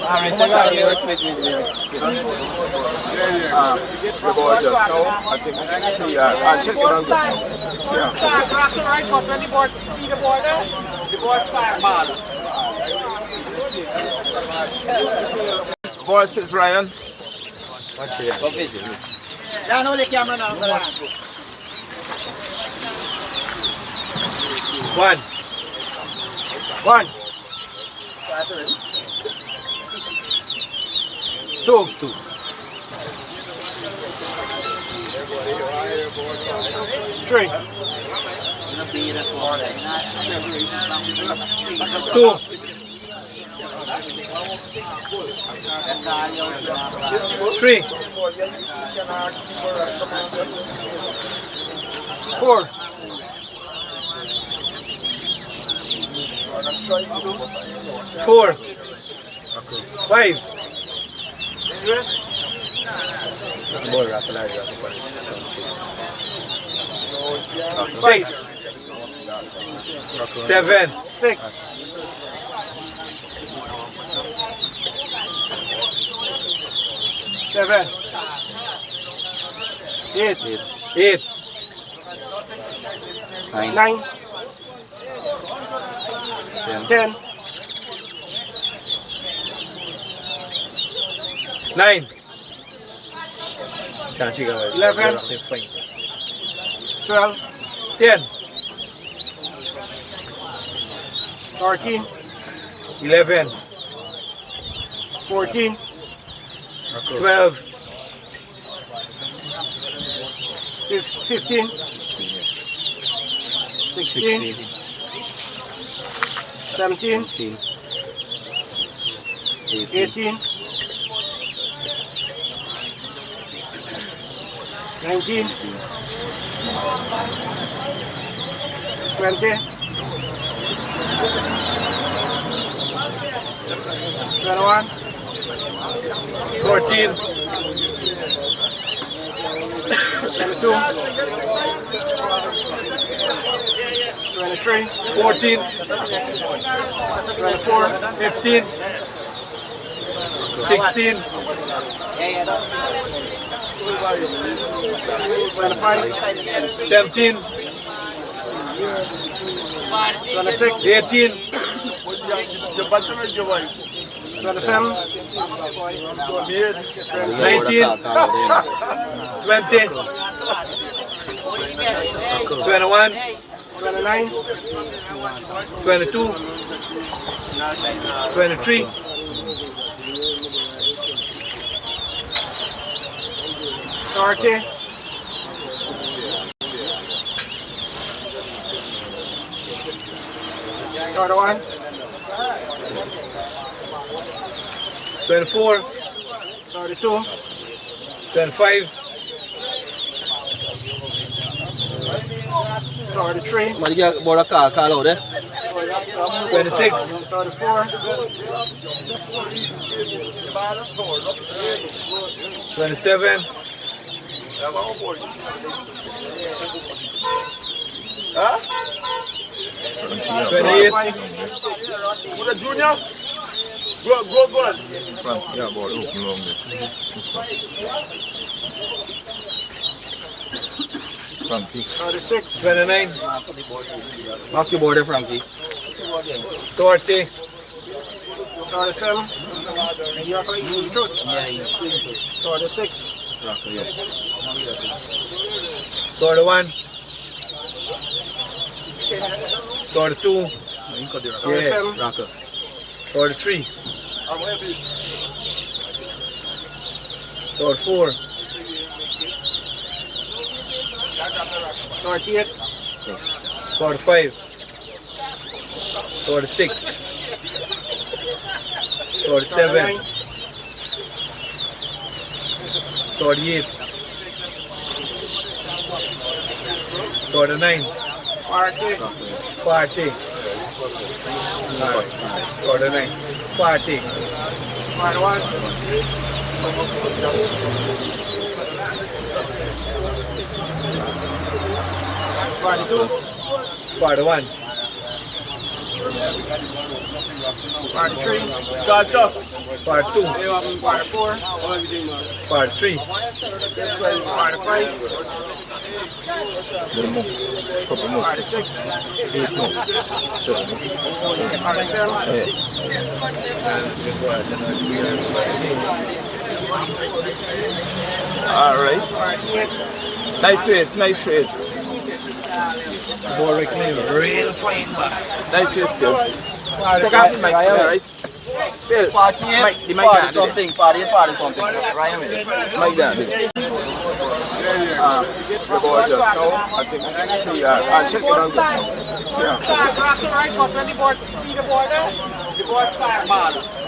Alright, wait. The boy just now, I think, I'll check it on this. Rock the right foot when the board see the board there. The board fire ball. Voices, Ryan. Down on the camera now. 1. 2. 3. 2. 3. 4. 4. 5. 6. 7. 6. 7. 8. 9. 10. 9. 11. 12. 10. 13. 11. 14. 12. 15. 16. 17. 18. 19. 20. 21. 14. 22. 23. 14. 24. 15. 16. 25. 17. 26. 18. 27. 19. 20. 21. 29. 22. 23. 30. 31. 24. 32. 25. 33. 26. 34. 27. 28. Junior? Go. Yeah, boy, open long. 36. 29. Mark your border, Frankie. 30. 37. 36. 31. 32. Yeah, Rocker. 43. 44. 48. 45. 46. 47. 48. 49. 40. 40. 49. 40. 41. 42. 41. 43. Start up. Part 2. Part 4. Part 3. Part 5. Little more. Couple more. Part 6. 8 more. 7 more. Part 7. Yeah. Alright. Part 8. Nice race, nice race. Ball reclaim, real fine back. Nice race still. Take Right, off the mic, right, alright? Bill, 48, mic, the mic 40 down, something, 48, 40 something. Right away. mic down, Bill. The ball just now, I think, I'll check it out just now. Start rocking right, but when the board see the board there, the board start ball.